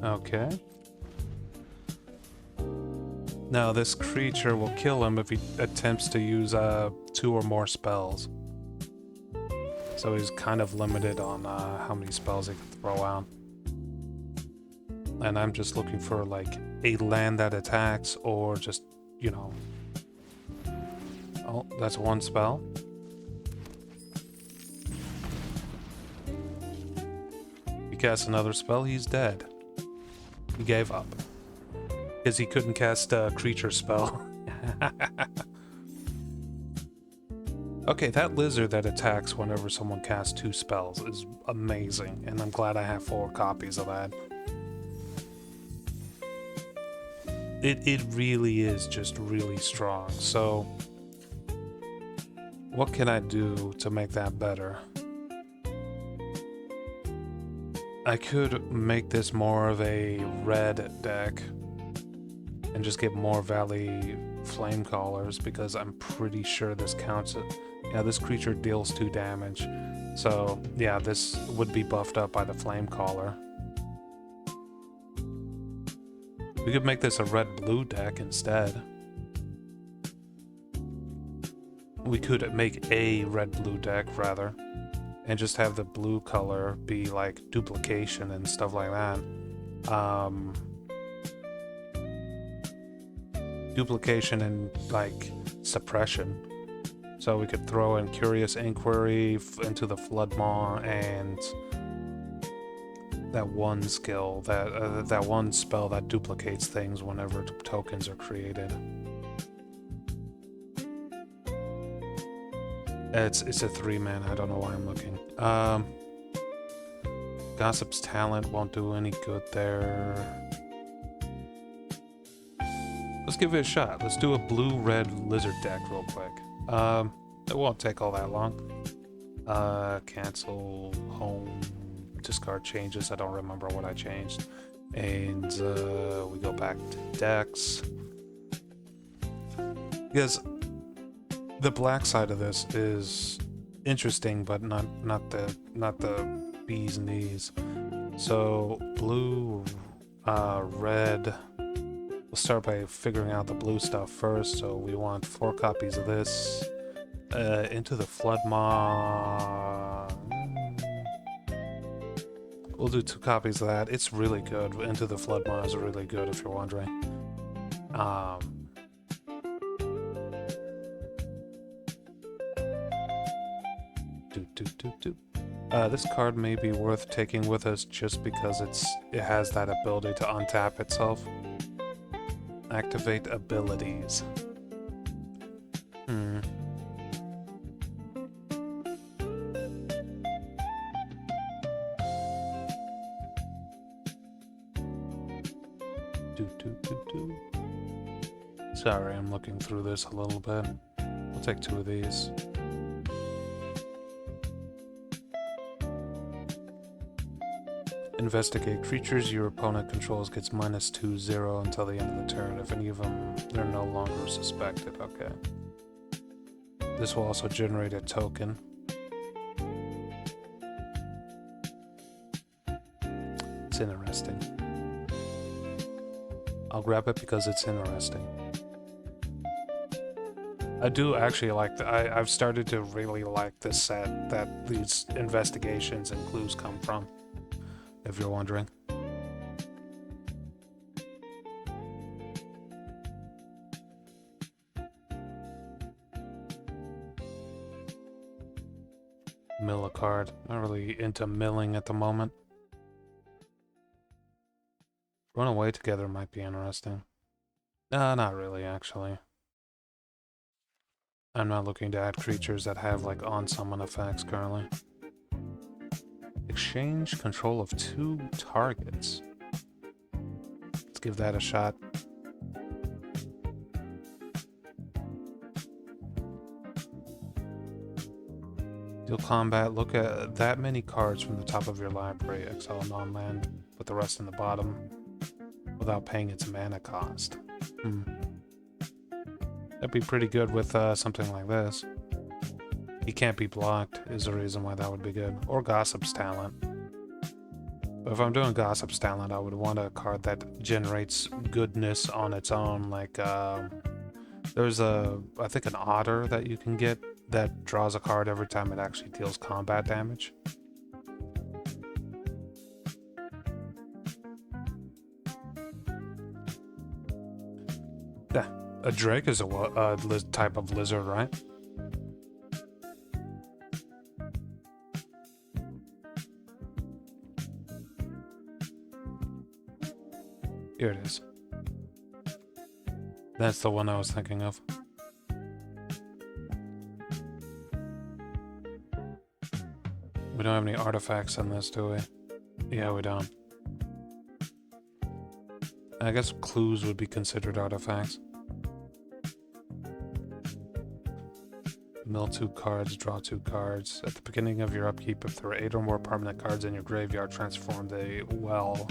Okay. Now this creature will kill him if he attempts to use 2 or more spells. So he's kind of limited on how many spells he can throw out. And I'm just looking for like a land that attacks or just, you know... Oh, that's 1 spell. He casts another spell, he's dead. He gave up. Because he couldn't cast a creature spell. Okay, that lizard that attacks whenever someone casts 2 spells is amazing, and I'm glad I have 4 copies of that. It really is just really strong, so... What can I do to make that better? I could make this more of a red deck and just get more Valley Flamecallers, because I'm pretty sure this counts it. Yeah, this creature deals 2 damage. So, yeah, this would be buffed up by the Flamecaller. We could make this a red-blue deck instead. We could make a red-blue deck, rather, and just have the blue color be like duplication and stuff like that. Duplication and like suppression. So we could throw in Curious Inquiry into the Floodmaw and that one skill, that one spell that duplicates things whenever tokens are created. It's a 3-man. I don't know why I'm looking. Gossip's Talent won't do any good there. Let's give it a shot. Let's do a blue-red lizard deck real quick. It won't take all that long. Cancel, home, discard changes. I don't remember what I changed. And we go back to decks. Because the black side of this is interesting, but not the bee's knees. So blue, red. We'll start by figuring out the blue stuff first. So we want 4 copies of this. Into the Floodmaw. We'll do 2 copies of that. It's really good. Into the Floodmaw is really good, if you're wondering. This card may be worth taking with us just because it has that ability to untap itself. Activate abilities. Sorry, I'm looking through this a little bit. We'll take 2 of these. Investigate. Creatures your opponent controls gets -2/0 until the end of the turn. If any of them, they're no longer suspected. Okay. This will also generate a token. It's interesting. I'll grab it because it's interesting. I do actually like I've started to really like this set that these investigations and clues come from, if you're wondering. Mill a card. Not really into milling at the moment. Run away together might be interesting. Not really, actually. I'm not looking to add creatures that have, like, on-summon effects currently. Exchange control of 2 targets. Let's give that a shot. Deal combat. Look at that many cards from the top of your library. Exile non-land. Put the rest in the bottom without paying its mana cost. That'd be pretty good with something like this. He can't be blocked is the reason why that would be good. Or Gossip's Talent. But if I'm doing Gossip's Talent, I would want a card that generates goodness on its own. Like, there's I think an Otter that you can get that draws a card every time it actually deals combat damage. Yeah, a Drake is a type of lizard, right? Here it is. That's the one I was thinking of. We don't have any artifacts in this, do we? Yeah, we don't. I guess clues would be considered artifacts. Mill 2 cards, draw 2 cards. At the beginning of your upkeep, if there are 8 or more permanent cards in your graveyard, transform the well.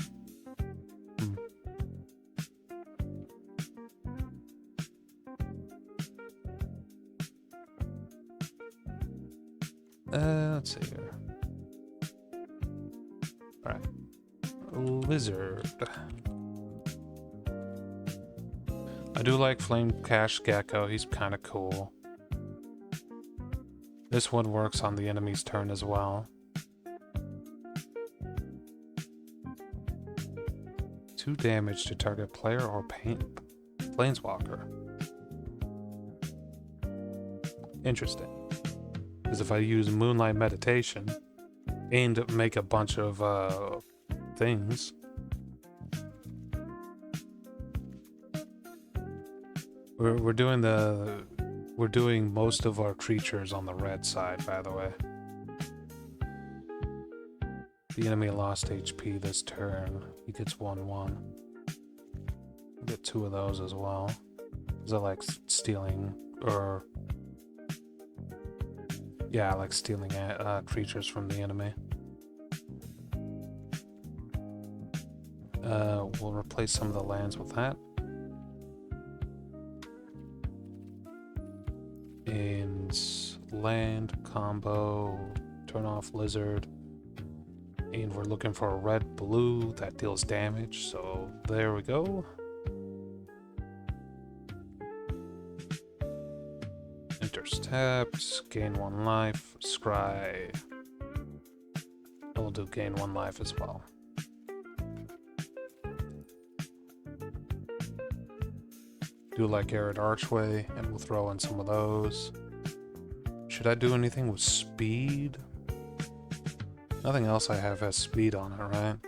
Let's see here. Alright. Lizard. I do like Flame Cash Gecko, he's kind of cool. This one works on the enemy's turn as well. 2 damage to target player or planeswalker. Interesting. Because if I use Moonlight Meditation and make a bunch of things, we're doing most of our creatures on the red side, by the way. The enemy lost HP this turn. He gets 1/1. Get 2 of those as well. Is that like stealing or? Yeah, like stealing creatures from the enemy. We'll replace some of the lands with that. And land combo, turn off Lizard. And we're looking for a red-blue that deals damage, so there we go. Intercept, gain 1 life, scry. We'll do gain 1 life as well. Do like Arid Archway, and we'll throw in some of those. Should I do anything with speed? Nothing else I have has speed on it, right?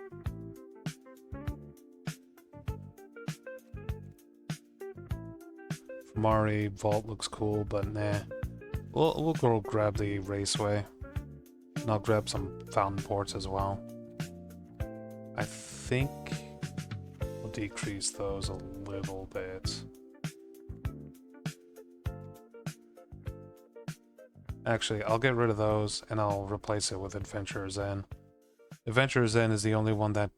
Mari Vault looks cool, but nah. We'll go grab the Raceway. And I'll grab some Fountain Ports as well. I think we'll decrease those a little bit. Actually, I'll get rid of those and I'll replace it with Adventurer's Zen. Adventurer's Zen is the only one that...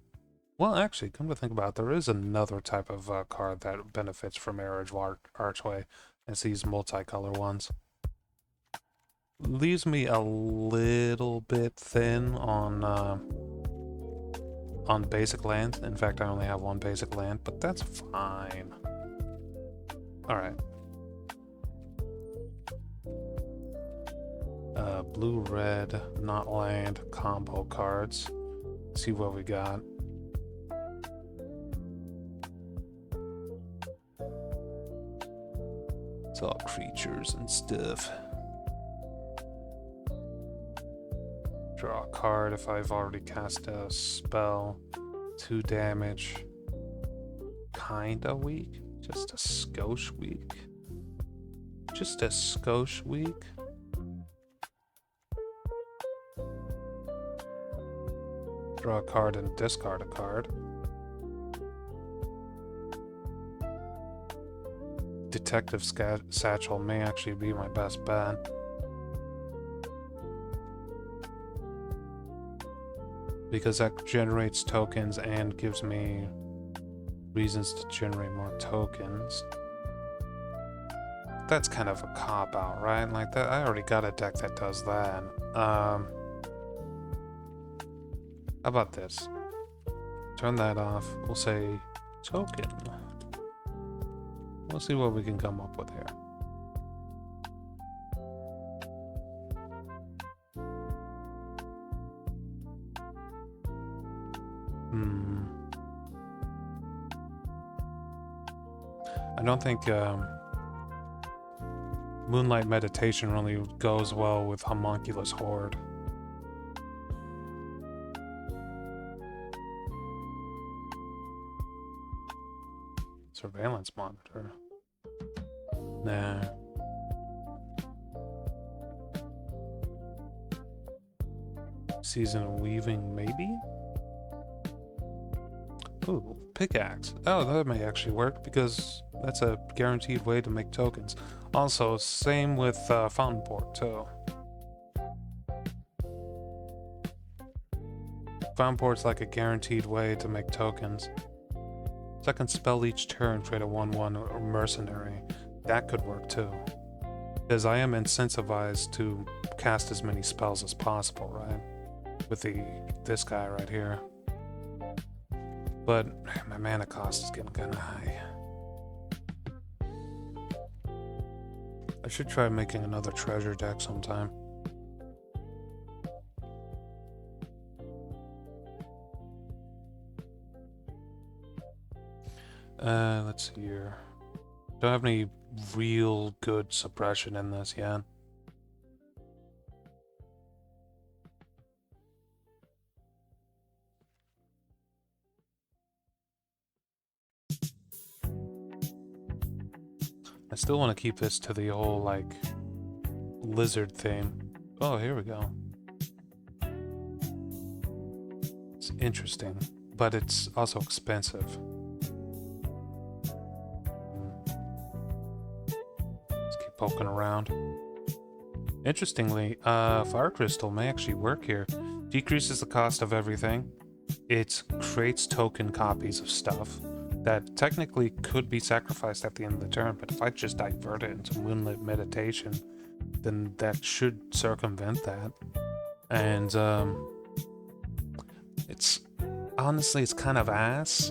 Well, actually, come to think about it, there is another type of card that benefits from Arid Archway. It's these multicolor ones. Leaves me a little bit thin on basic land. In fact, I only have 1 basic land, but that's fine. Alright. Blue-red, not land, combo cards. See what we got. It's all creatures and stuff. Draw a card if I've already cast a spell. 2 damage. Kinda weak. Just a skosh weak. Just a skosh weak. Draw a card and discard a card. Detective Satchel may actually be my best bet. Because that generates tokens and gives me reasons to generate more tokens. That's kind of a cop-out, right? Like that, I already got a deck that does that. How about this? turn that off. We'll say token. We'll see what we can come up with here. I don't think Moonlight Meditation really goes well with Homunculus Horde. Surveillance monitor. Nah. Season of Weaving, maybe? Ooh, pickaxe. Oh, that may actually work because that's a guaranteed way to make tokens. Also, same with Fountain Port, too. Fountain Port's like a guaranteed way to make tokens. Second spell each turn, trade a 1/1 or mercenary. That could work too. Because I am incentivized to cast as many spells as possible, right? With this guy right here. But my mana cost is getting kinda high. I should try making another treasure deck sometime. Let's see here. Don't have any real good suppression in this yet. I still want to keep this to the whole, like, lizard theme. Oh, here we go. It's interesting, but it's also expensive. Let's keep poking around. Interestingly, Fire Crystal may actually work here. Decreases the cost of everything. It creates token copies of stuff that technically could be sacrificed at the end of the turn, but if I just divert it into Moonlit Meditation, then that should circumvent that. And it's honestly, it's kind of ass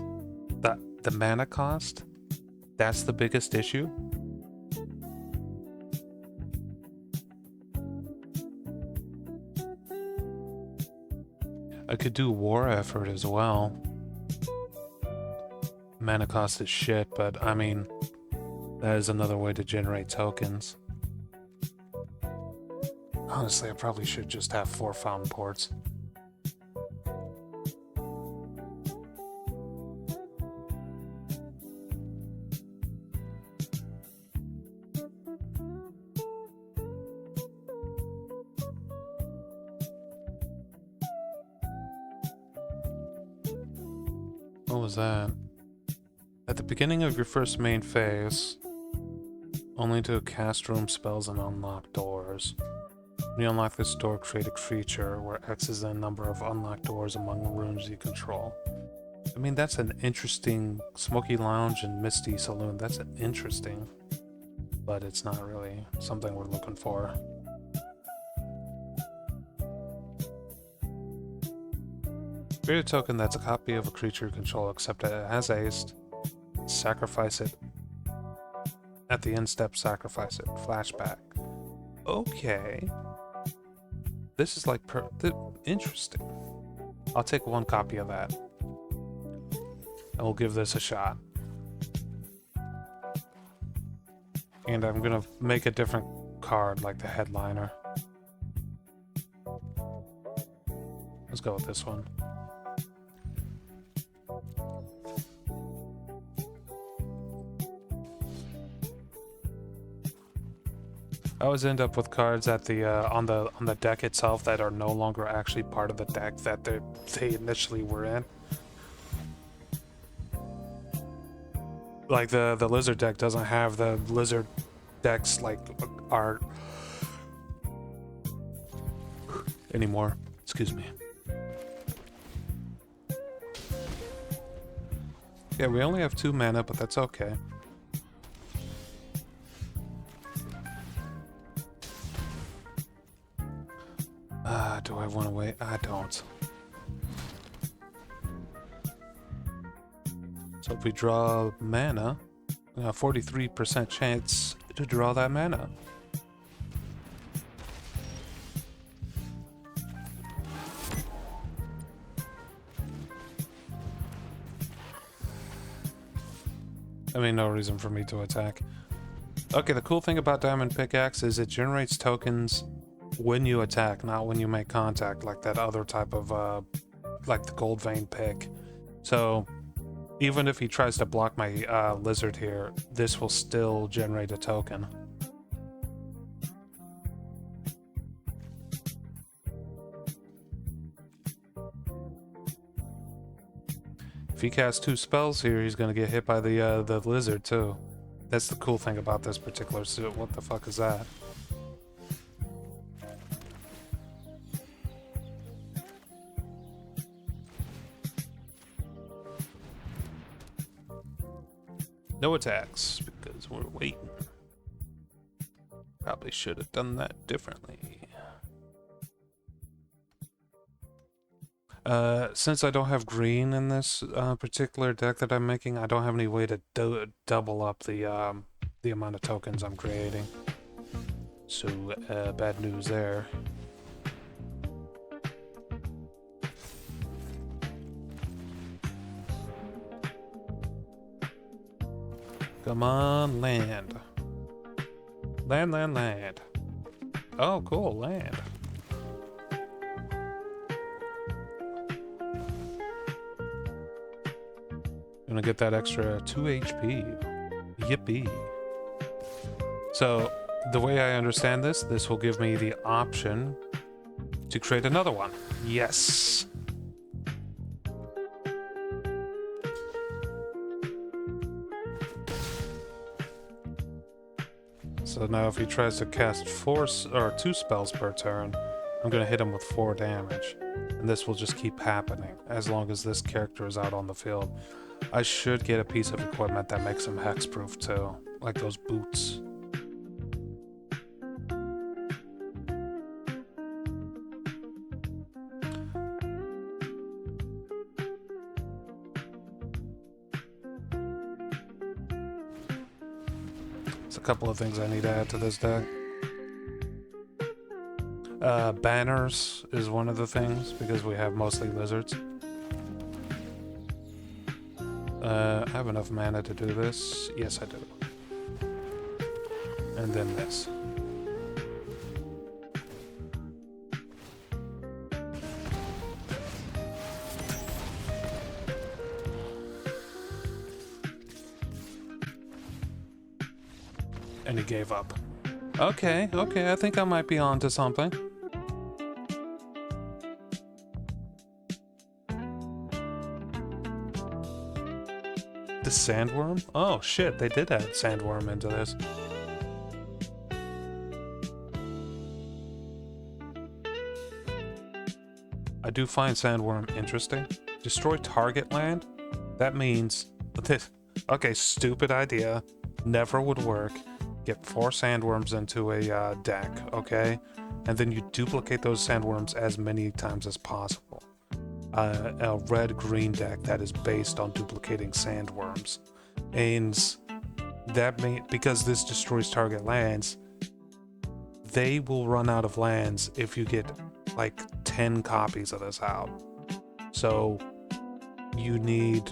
that the mana cost, that's the biggest issue. I could do War Effort as well. Mana cost is shit, but I mean, that is another way to generate tokens. Honestly, I probably should just have 4 Fountain Ports. What was that? At the beginning of your first main phase, only to cast room spells and unlock doors. When you unlock this door, create a creature where X is the number of unlocked doors among the rooms you control. I mean, that's an interesting Smoky Lounge and Misty Saloon. That's an interesting, but it's not really something we're looking for. Create a token that's a copy of a creature you control, except it has haste. Sacrifice it. At the end step, sacrifice it. Flashback. Okay. This is like interesting. I'll take 1 copy of that. And we'll give this a shot. And I'm gonna make a different card, like the headliner. Let's go with this one. I always end up with cards at the on the deck itself that are no longer actually part of the deck that they initially were in. Like the lizard deck doesn't have the lizard decks like art anymore. Excuse me. Yeah, we only have 2 mana, but that's okay. Do I want to wait? I don't. So if we draw mana, 43% chance to draw that mana. I mean, no reason for me to attack. Okay, the cool thing about Diamond Pickaxe is it generates tokens when you attack, not when you make contact, like that other type of, like the Gold Vein pick. So, even if he tries to block my lizard here, this will still generate a token. If he casts 2 spells here, he's gonna get hit by the lizard too. That's the cool thing about this particular suit. What the fuck is that? No attacks, because we're waiting. Probably should have done that differently. Since I don't have green in this particular deck that I'm making, I don't have any way to double up the amount of tokens I'm creating. So, bad news there. Come on, land. Land, land, land. Oh, cool, land. Gonna get that extra 2 HP. Yippee. So, the way I understand this, this will give me the option to create another one. Yes! So now if he tries to cast 2 spells per turn, I'm gonna hit him with 4 damage. And this will just keep happening as long as this character is out on the field. I should get a piece of equipment that makes him hexproof too, like those boots. There's a couple of things I need to add to this deck. Banners is one of the things, because we have mostly lizards. I have enough mana to do this. Yes, I do. And then this. And he gave up. Okay, I think I might be onto something. The sandworm? Oh shit, they did add sandworm into this. I do find sandworm interesting. Destroy target land? That means... Okay, stupid idea. Never would work. Get 4 sandworms into a deck, okay? And then you duplicate those sandworms as many times as possible. A red-green deck that is based on duplicating sandworms. And that because this destroys target lands, they will run out of lands if you get like 10 copies of this out. So you need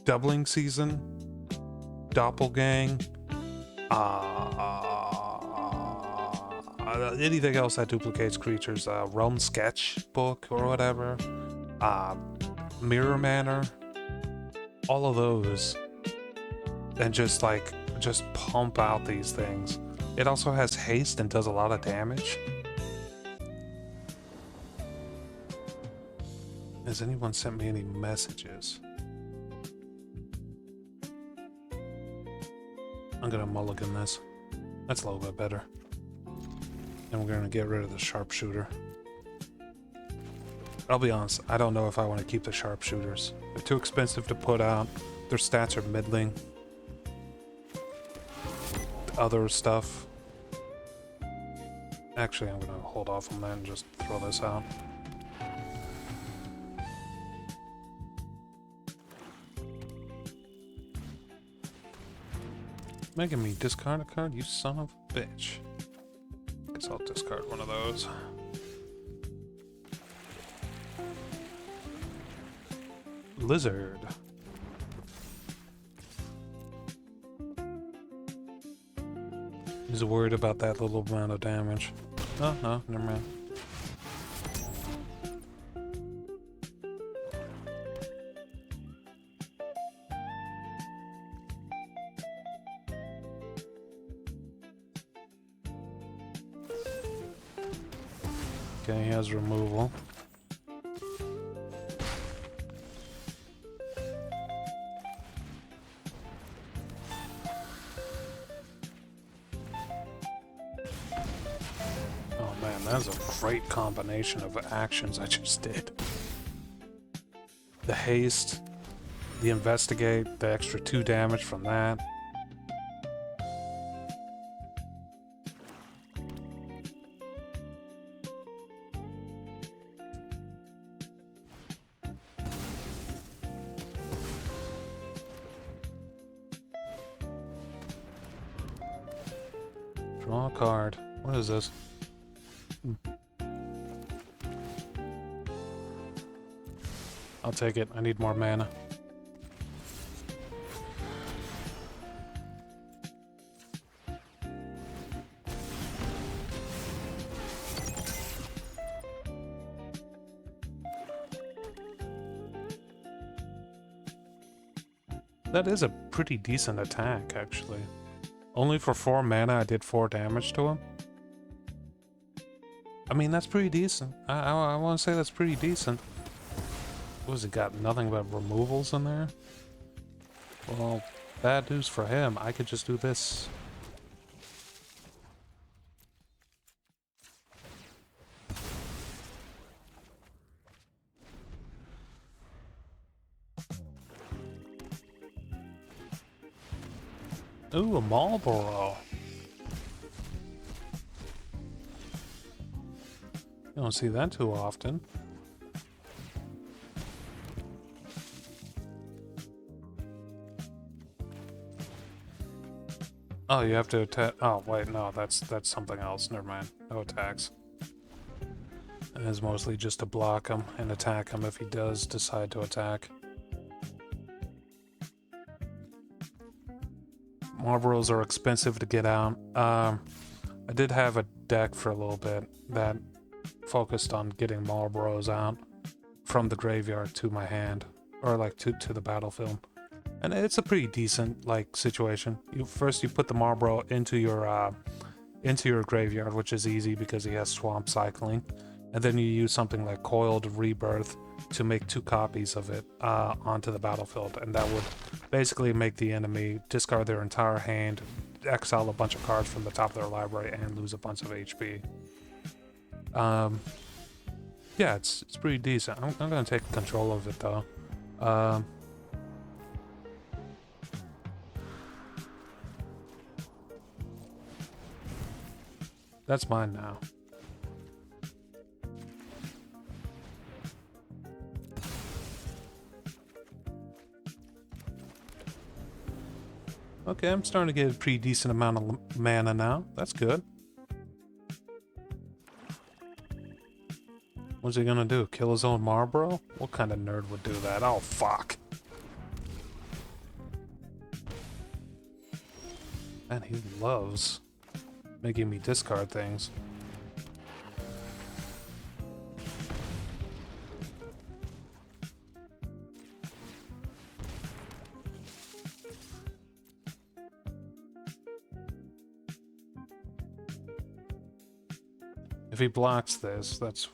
Doubling Season, Doppelgang, anything else that duplicates creatures, Realm Sketchbook or whatever, Mirror Manor, all of those, and just pump out these things. It also has haste and does a lot of damage. Has anyone sent me any messages? I'm gonna mulligan this. That's a little bit better. And we're gonna get rid of the sharpshooter. I'll be honest, I don't know if I want to keep the sharpshooters. They're too expensive to put out. Their stats are middling. Other stuff. Actually, I'm gonna hold off on that and just throw this out. Making me discard a card, you son of a bitch. Guess I'll discard one of those. Lizard. He's worried about that little amount of damage. Oh, no, never mind. Okay, he has removal. Oh man, that's a great combination of actions I just did. The haste, the investigate, the extra 2 damage from that. Draw a card. What is this? I'll take it. I need more mana. That is a pretty decent attack, actually. Only for 4 mana, I did 4 damage to him. I mean, that's pretty decent. I want to say that's pretty decent. What has it got? Nothing but removals in there? Well, bad news for him. I could just do this. Ooh, a Marlboro. You don't see that too often. Oh, you have to attack. Oh, wait, no, that's something else. Never mind. No attacks. It is mostly just to block him and attack him if he does decide to attack. Marlboros are expensive to get out. I did have a deck for a little bit that focused on getting Marlboros out from the graveyard to my hand, or like to the battlefield. And it's a pretty decent like situation. First you put the Marlboro into your graveyard, which is easy because he has swamp cycling, and then you use something like Coiled Rebirth to make 2 copies of it onto the battlefield, and that would basically make the enemy discard their entire hand, exile a bunch of cards from the top of their library, and lose a bunch of HP. Yeah, it's pretty decent. I'm gonna take control of it though. That's mine now. Okay, I'm starting to get a pretty decent amount of mana now. That's good. What's he gonna do? Kill his own Marlboro? What kind of nerd would do that? Oh, fuck. Man, he loves making me discard things. If he blocks this, that's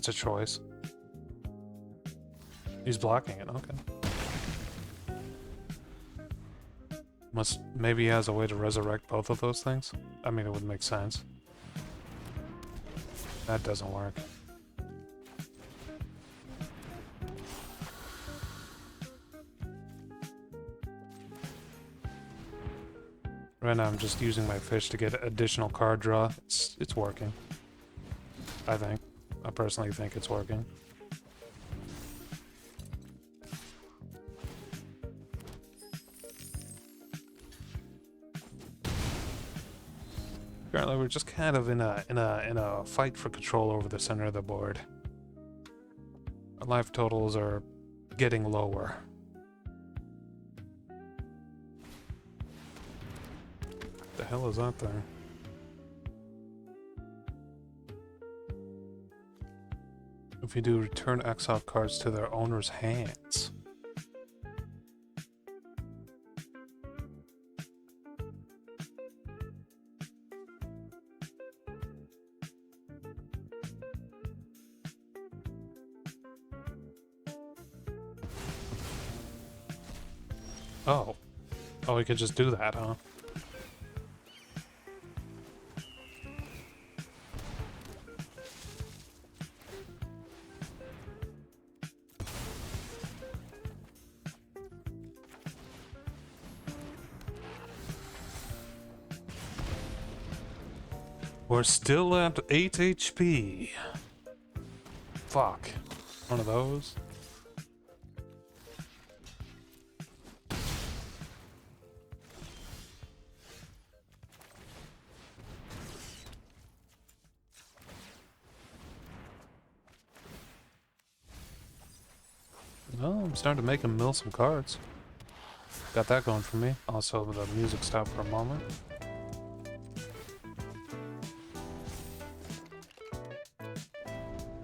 a choice. He's blocking it, okay. Maybe he has a way to resurrect both of those things? I mean, it would make sense. That doesn't work. Right now I'm just using my fish to get additional card draw. It's working. I think. I personally think it's working. Apparently, we're just kind of in a fight for control over the center of the board. Our life totals are getting lower. What the hell is that there? If you do, return exiled cards to their owner's hands. Oh. Oh, we could just do that, huh? We're still at 8 HP. Fuck. One of those. Well, I'm starting to make him mill some cards. Got that going for me. Also, the music stopped for a moment.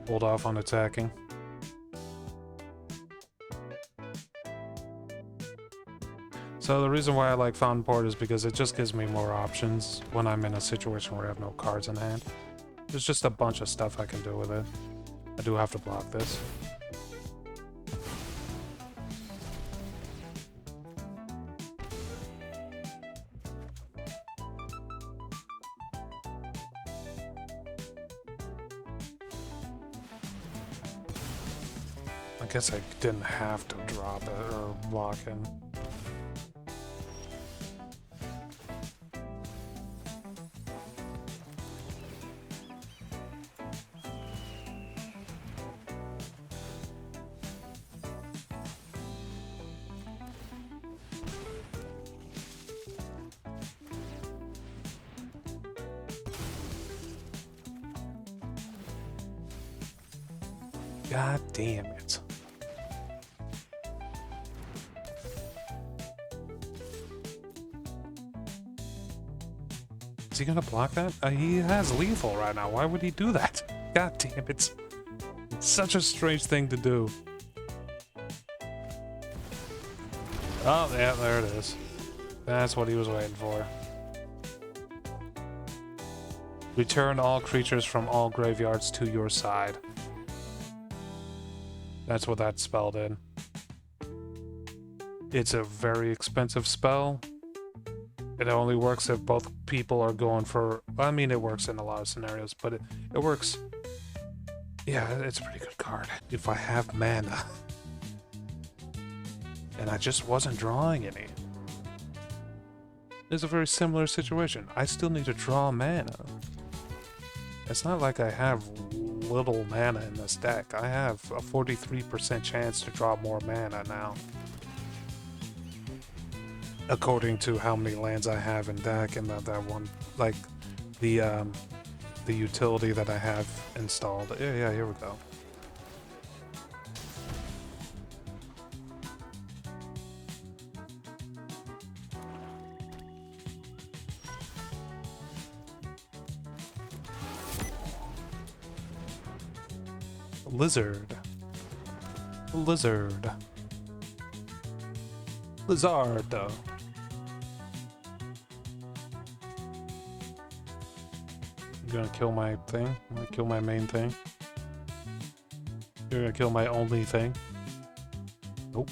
Hold off on attacking. So the reason why I like Fountain Port is because it just gives me more options when I'm in a situation where I have no cards in hand. There's just a bunch of stuff I can do with it. I do have to block this. I guess I didn't have to drop it or block him. God damn it. Is he gonna block that? He has lethal right now. Why would he do that? God damn it. It's such a strange thing to do. Oh, yeah, there it is. That's what he was waiting for. Return all creatures from all graveyards to your side. That's what that spell did. It's a very expensive spell. It only works if both people are going for... I mean, it works in a lot of scenarios, but it works... Yeah, it's a pretty good card. If I have mana. And I just wasn't drawing any. It's a very similar situation. I still need to draw mana. It's not like I have little mana in this deck. I have a 43% chance to draw more mana now. According to how many lands I have in deck and that one, like the utility that I have installed. Yeah, here we go. Lizard. Lizard. Lizardo. You're gonna kill my thing? I'm gonna kill my main thing? You're gonna kill my only thing? Nope.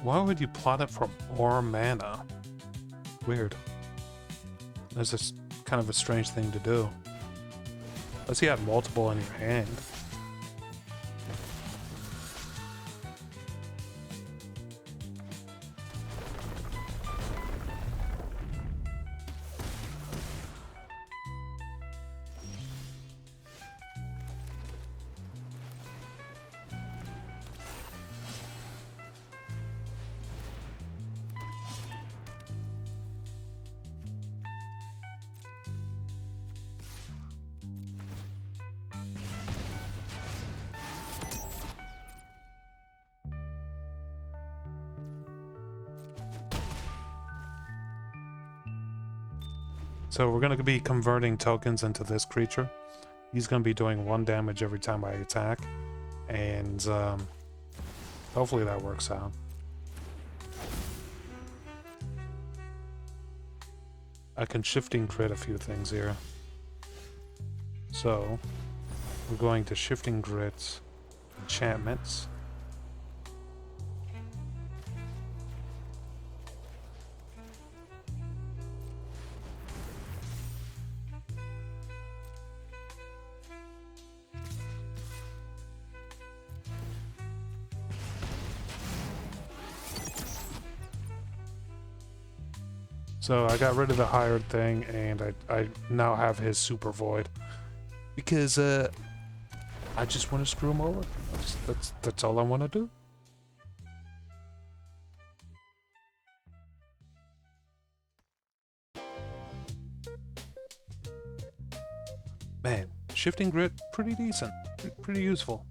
Why would you plot it for more mana? Weird. That's just kind of a strange thing to do. Unless you have multiple in your hand. So we're going to be converting tokens into this creature. He's going to be doing 1 damage every time I attack. And hopefully that works out. I can shifting crit a few things here. So we're going to shifting grit enchantments. So I got rid of the hired thing, and I now have his super void. Because I just want to screw him over. That's all I want to do. Man, shifting grit, pretty decent. Pretty useful.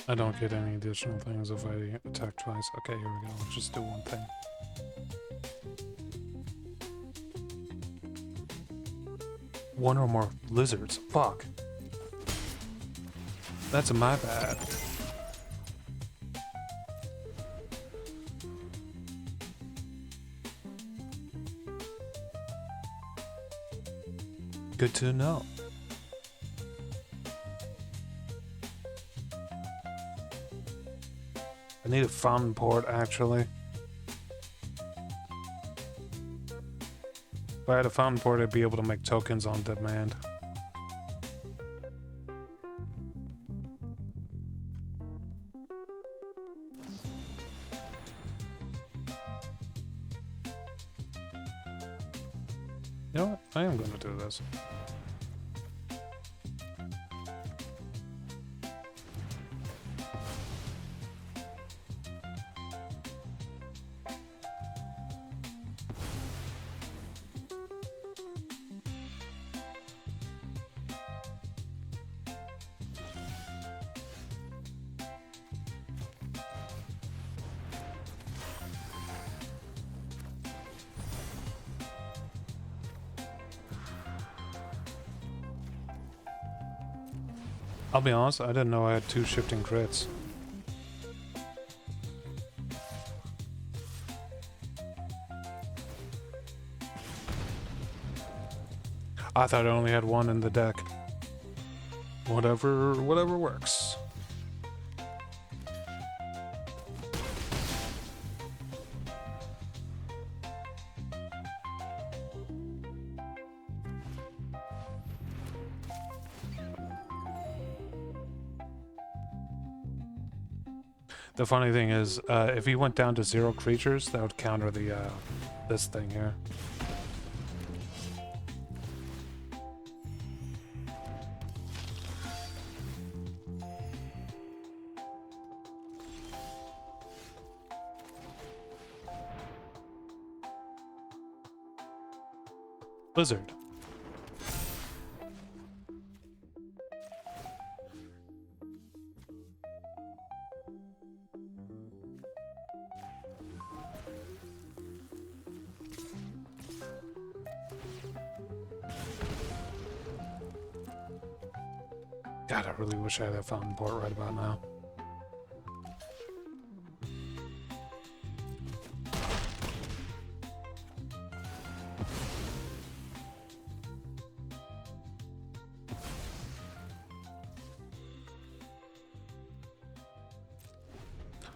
I don't get any additional things if I attack twice. Okay, here we go. Let's just do one thing. One or more lizards. Fuck. That's my bad. Good to know. I need a fountain port, actually. If I had a fountain port, I'd be able to make tokens on demand. You know what? I am going to do this. I'll be honest, I didn't know I had 2 shifting crits. I thought I only had 1 in the deck. Whatever works. The funny thing is, if he went down to 0 creatures, that would counter the this thing here. Blizzard. God, I really wish I had that fountain port right about now.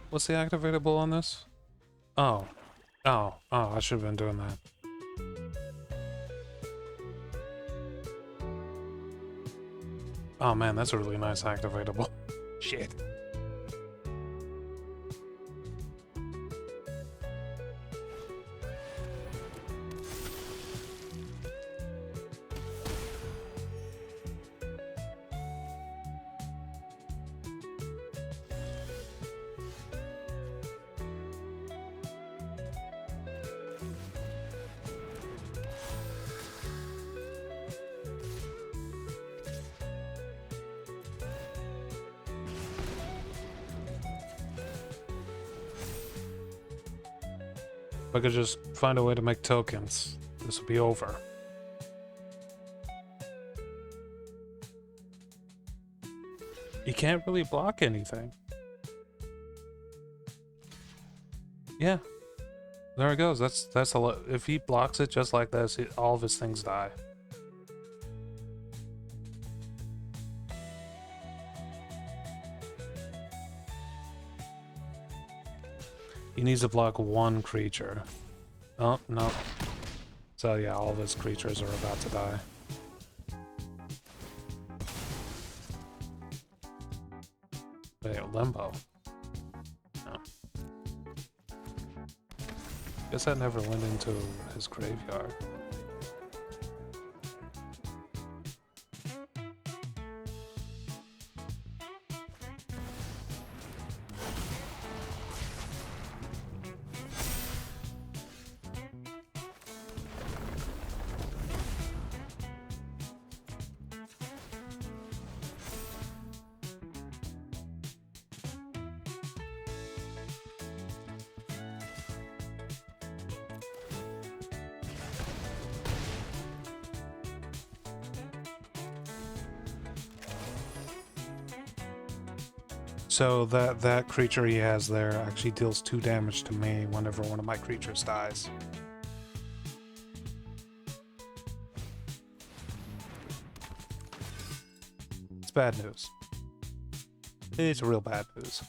What's the activatable on this? Oh, I should have been doing that. Oh man, that's a really nice activatable. Shit. If I could just find a way to make tokens, this would be over. You can't really block anything. Yeah. There it goes. That's a lot. If he blocks it just like this, all of his things die. He needs to block one creature. Oh, no. So yeah, all of his creatures are about to die. Wait, Limbo. No. Guess that never went into his graveyard. So that creature he has there actually deals 2 damage to me whenever one of my creatures dies. It's bad news. It's real bad news.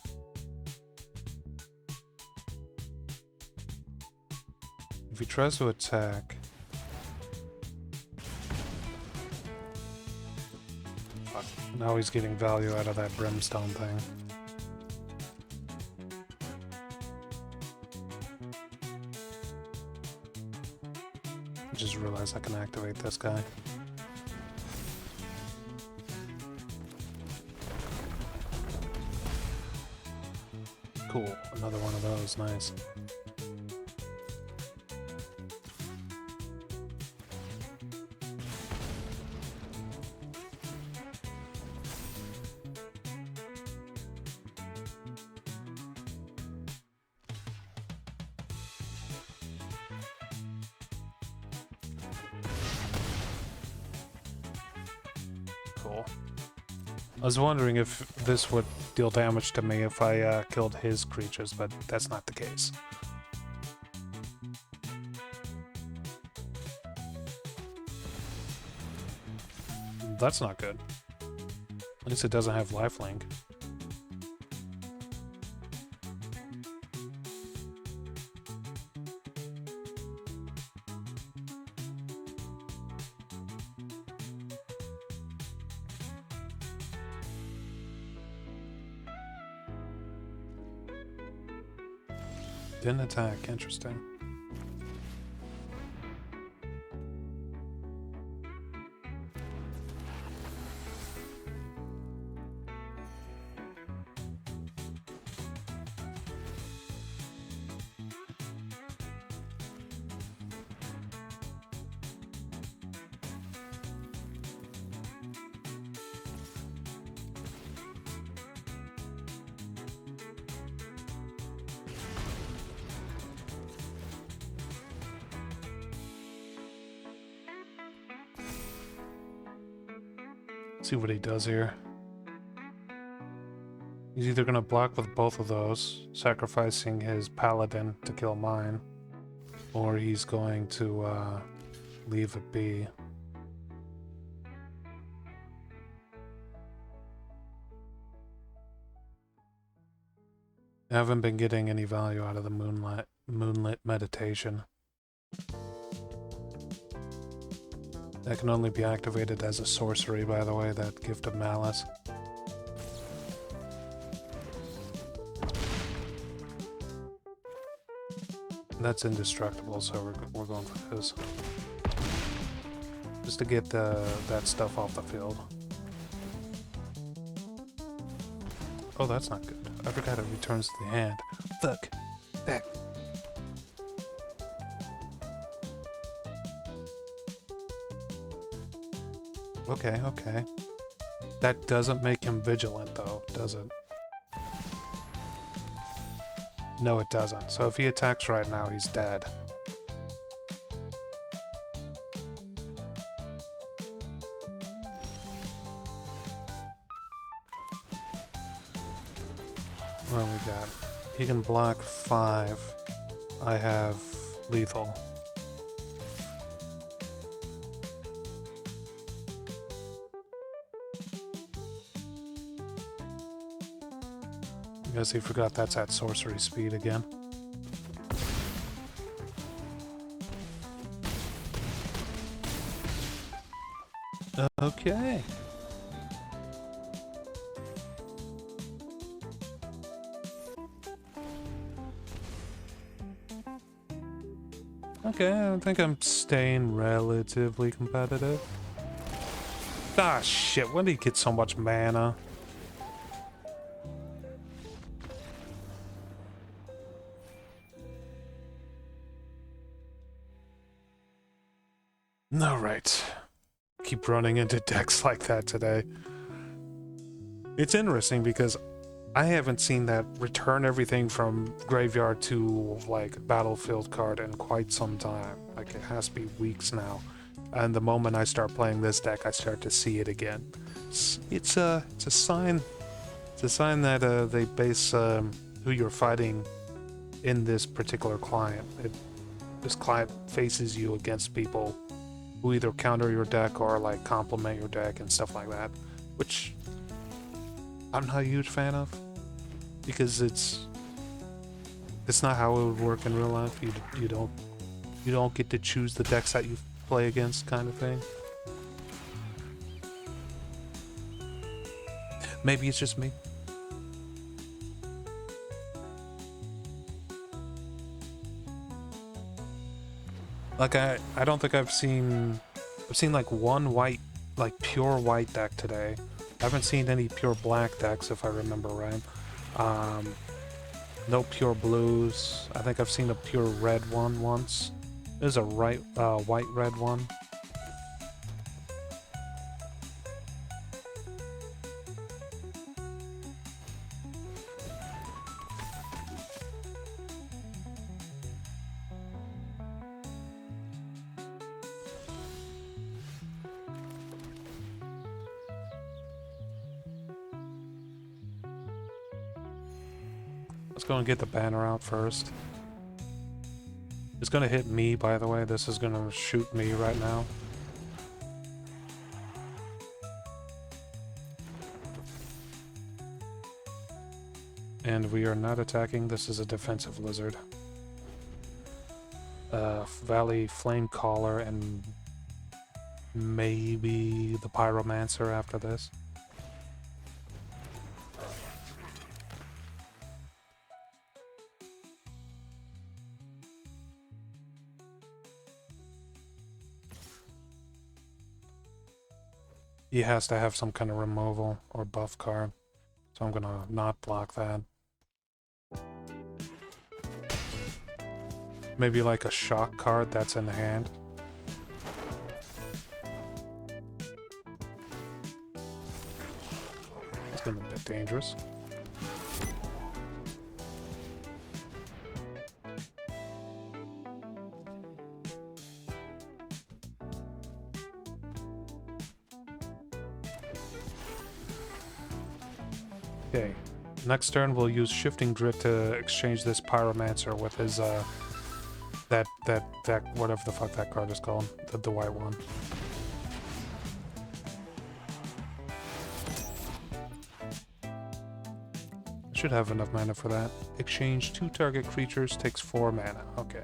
If he tries to attack... Fuck. Now he's getting value out of that brimstone thing. Just realized I can activate this guy. Cool, another one of those, nice. I was wondering if this would deal damage to me if I killed his creatures, but that's not the case. That's not good. At least it doesn't have lifelink. Didn't attack, interesting. See what he does here. He's either going to block with both of those, sacrificing his paladin to kill mine, or he's going to leave it be. I haven't been getting any value out of the moonlit meditation. That can only be activated as a sorcery, by the way, that Gift of Malice. That's indestructible, so we're going for this. Just to get that stuff off the field. Oh, that's not good. I forgot it returns to the hand. Fuck. Back. Okay, okay. That doesn't make him vigilant, though, does it? No, it doesn't. So if he attacks right now, he's dead. What do we got? He can block 5. I have lethal. I guess he forgot that's at sorcery speed again. Okay. Okay, I think I'm staying relatively competitive. Ah, shit, when did he get so much mana? Alright. Keep running into decks like that today. It's interesting because I haven't seen that return everything from graveyard to like battlefield card in quite some time. Like it has to be weeks now. And the moment I start playing this deck, I start to see it again. It's a sign. It's a sign that they base who you're fighting in this particular client. This client faces you against people who either counter your deck or like complement your deck and stuff like that, which I'm not a huge fan of, because it's not how it would work in real life. You don't get to choose the decks that you play against, kind of thing. Maybe it's just me. Like I don't think I've seen like one white, like pure white deck today. I haven't seen any pure black decks if I remember right. No pure blues. I think I've seen a pure red one once. There's a white red one. Let's go and get the banner out first. It's gonna hit me, by the way. This is gonna shoot me right now. And we are not attacking. This is a defensive lizard. Valley Flamecaller and maybe the Pyromancer after this. He has to have some kind of removal or buff card, so I'm gonna not block that. Maybe like a shock card that's in hand. It's been a bit dangerous. Okay, next turn we'll use Shifting Drift to exchange this Pyromancer with his that whatever the fuck that card is called, the white one. I should have enough mana for that. Exchange 2 target creatures, takes 4 mana. Okay.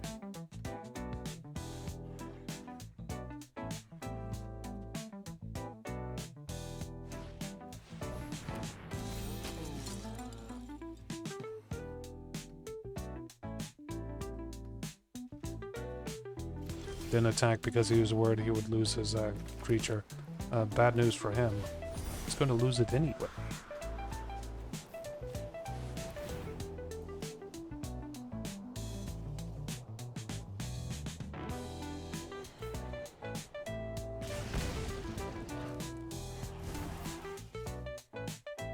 Didn't attack because he was worried he would lose his creature. Bad news for him. He's going to lose it anyway.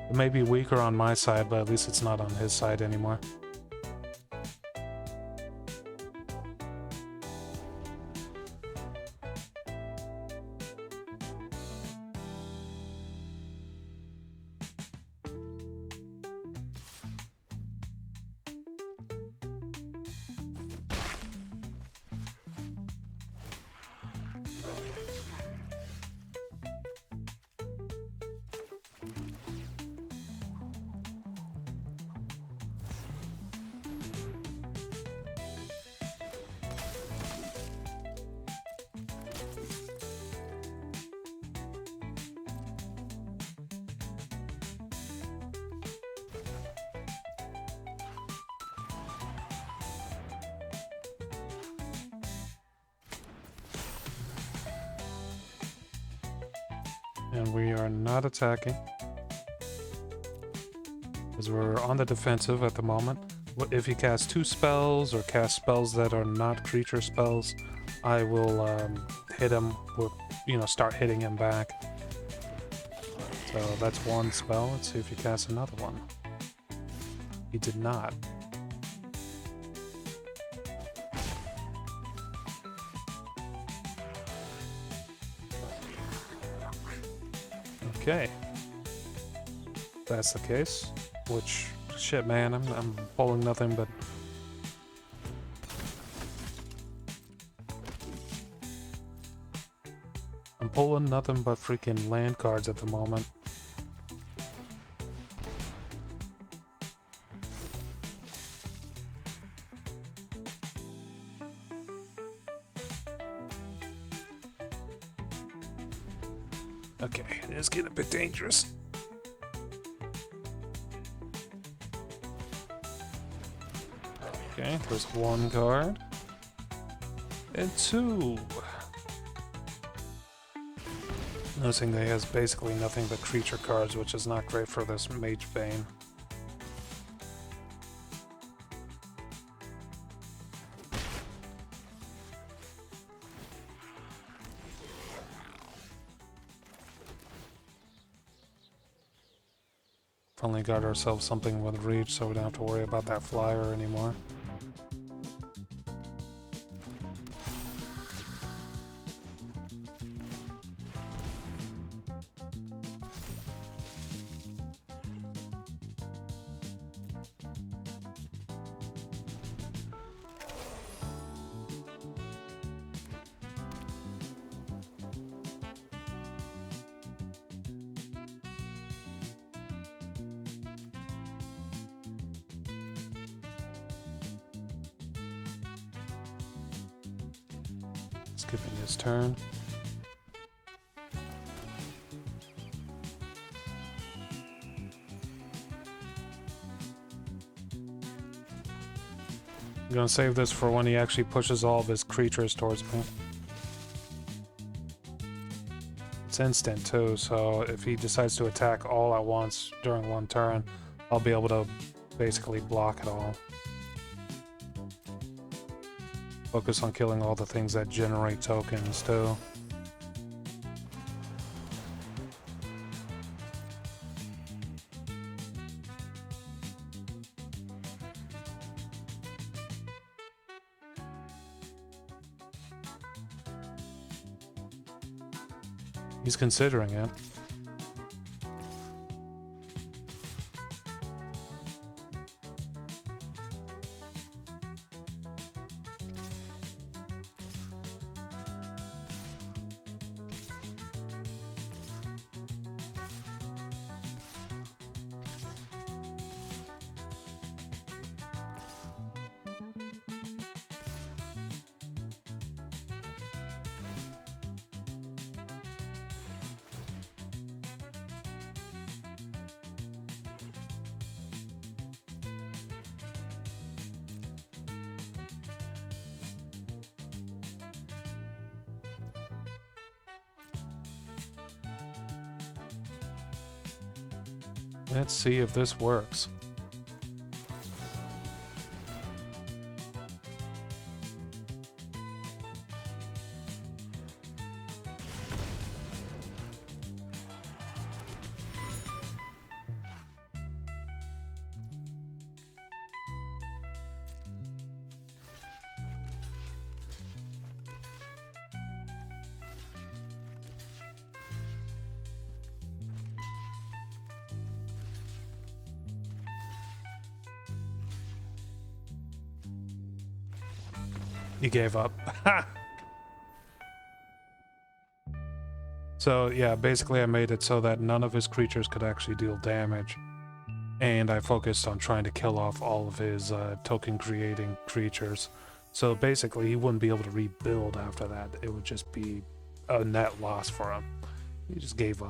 It may be weaker on my side, but at least it's not on his side anymore. And we are not attacking, because we're on the defensive at the moment. If he casts 2 spells or casts spells that are not creature spells, I will hit him with, start hitting him back. So that's 1 spell. Let's see if he casts another one. He did not. Okay. If that's the case, which, shit, man, I'm pulling nothing but... I'm pulling nothing but freaking land cards at the moment. Okay, it is getting a bit dangerous. Okay, there's 1 card. And 2. Noticing that he has basically nothing but creature cards, which is not great for this Mage Bane. Finally got ourselves something with reach, so we don't have to worry about that flyer anymore. Skipping his turn. I'm gonna save this for when he actually pushes all of his creatures towards me. It's instant too, so if he decides to attack all at once during 1 turn, I'll be able to basically block it all. Focus on killing all the things that generate tokens too. He's considering it. Let's see if this works. He gave up. So yeah, basically I made it so that none of his creatures could actually deal damage. And I focused on trying to kill off all of his token creating creatures. So basically he wouldn't be able to rebuild after that. It would just be a net loss for him. He just gave up.